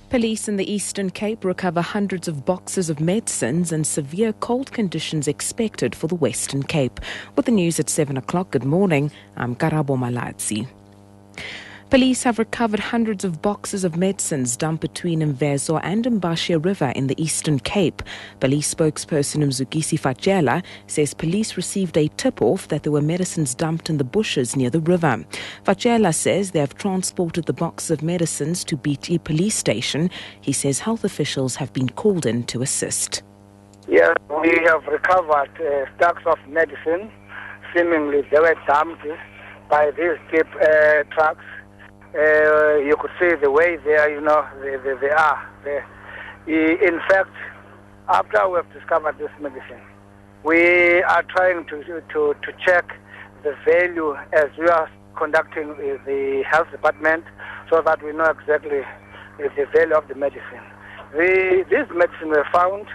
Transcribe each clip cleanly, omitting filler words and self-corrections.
Police in the Eastern Cape recover hundreds of boxes of medicines and severe cold conditions expected for the Western Cape. With the news at 7 o'clock, good morning, I'm Karabo Malatsi. Police have recovered hundreds of boxes of medicines dumped between Mvezo and Mbashe River in the Eastern Cape. Police spokesperson Safm7am says police received a tip-off that there were medicines dumped in the bushes near the river. Safm7am says they have transported the boxes of medicines to BT police station. He says health officials have been called in to assist. Yes, we have recovered stacks of medicine. Seemingly they were dumped by these deep trucks. You could see the way they are, they are. In fact, after we have discovered this medicine, we are trying to check the value as we are conducting the health department so that we know exactly the value of the medicine. These medicine were found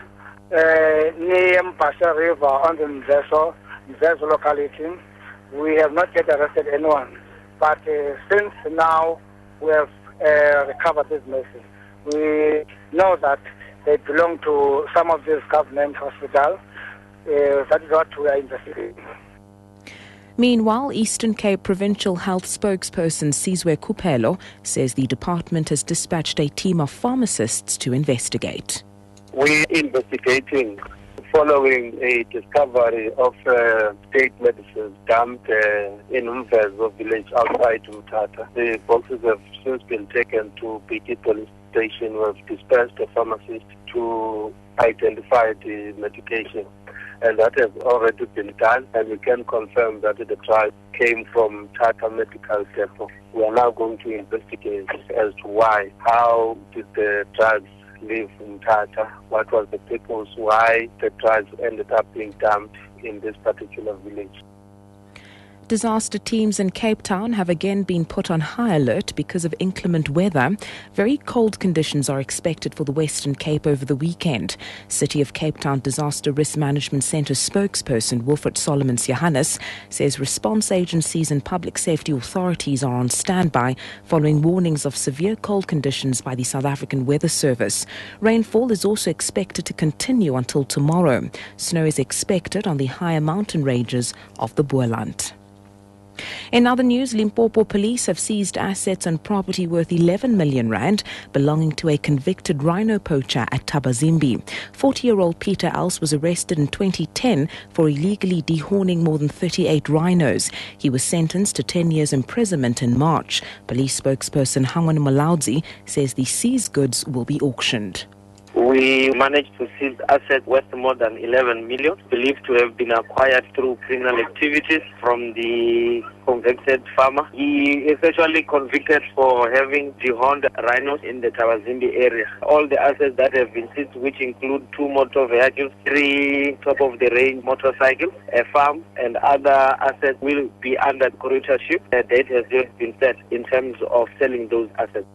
near Mbashe River on the Mvezo locality. We have not yet arrested anyone. But since now we have recovered this medicine, we know that they belong to some of these government hospitals. That is what we are investigating. Meanwhile, Eastern Cape Provincial Health spokesperson Sizwe Kupelo says the department has dispatched a team of pharmacists to investigate. We're investigating following a discovery of state medicines dumped in Mvezo village outside Mthatha. The boxes have since been taken to BT police station. We have dispatched a pharmacist to identify the medication, and that has already been done, and we can confirm that the drug came from Mthatha Medical Depot. We are now going to investigate as to why, how did the drugs live in Mthatha, what was the purpose, why the drugs ended up being dumped in this particular village. Disaster teams in Cape Town have again been put on high alert because of inclement weather. Very cold conditions are expected for the Western Cape over the weekend. City of Cape Town Disaster Risk Management Centre spokesperson Wilfred Solomon-Johannes says response agencies and public safety authorities are on standby following warnings of severe cold conditions by the South African Weather Service. Rainfall is also expected to continue until tomorrow. Snow is expected on the higher mountain ranges of the Boerland. In other news, Limpopo police have seized assets and property worth 11 million rand belonging to a convicted rhino poacher at Thabazimbi. 40-year-old Peter Els was arrested in 2010 for illegally dehorning more than 38 rhinos. He was sentenced to 10 years imprisonment in March. Police spokesperson Hangwan Malaudzi says the seized goods will be auctioned. We managed to seize assets worth more than 11 million, believed to have been acquired through criminal activities from the convicted farmer. He is actually convicted for having dehorned rhinos in the Thabazimbi area. All the assets that have been seized, which include 2 motor vehicles, 3 top-of-the-range motorcycles, a farm, and other assets will be under curatorship. A date has just been set in terms of selling those assets.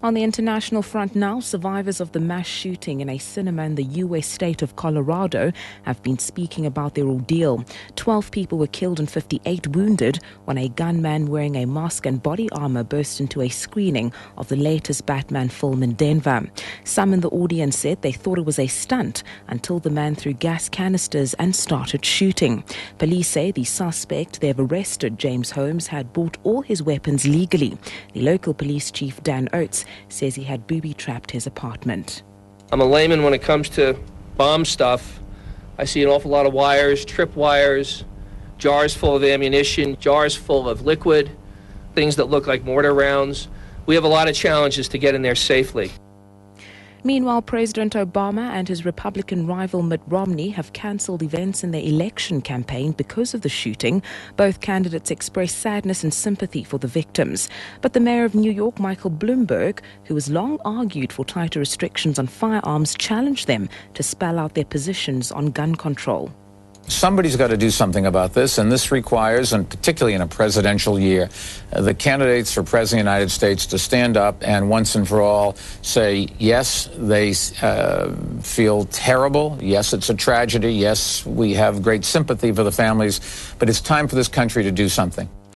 On the international front now, survivors of the mass shooting in a cinema in the U.S. state of Colorado have been speaking about their ordeal. 12 people were killed and 58 wounded when a gunman wearing a mask and body armor burst into a screening of the latest Batman film in Denver. Some in the audience said they thought it was a stunt until the man threw gas canisters and started shooting. Police say the suspect they have arrested, James Holmes, had bought all his weapons legally. The local police chief, Dan Oates, says he had booby-trapped his apartment. I'm a layman when it comes to bomb stuff. I see an awful lot of wires, trip wires, jars full of ammunition, jars full of liquid, things that look like mortar rounds. We have a lot of challenges to get in there safely. Meanwhile, President Obama and his Republican rival Mitt Romney have cancelled events in their election campaign because of the shooting. Both candidates expressed sadness and sympathy for the victims. But the mayor of New York, Michael Bloomberg, who has long argued for tighter restrictions on firearms, challenged them to spell out their positions on gun control. Somebody's got to do something about this, and this requires, and particularly in a presidential year, the candidates for President of the United States to stand up and once and for all say, yes, they feel terrible. Yes, it's a tragedy. Yes, we have great sympathy for the families, but it's time for this country to do something.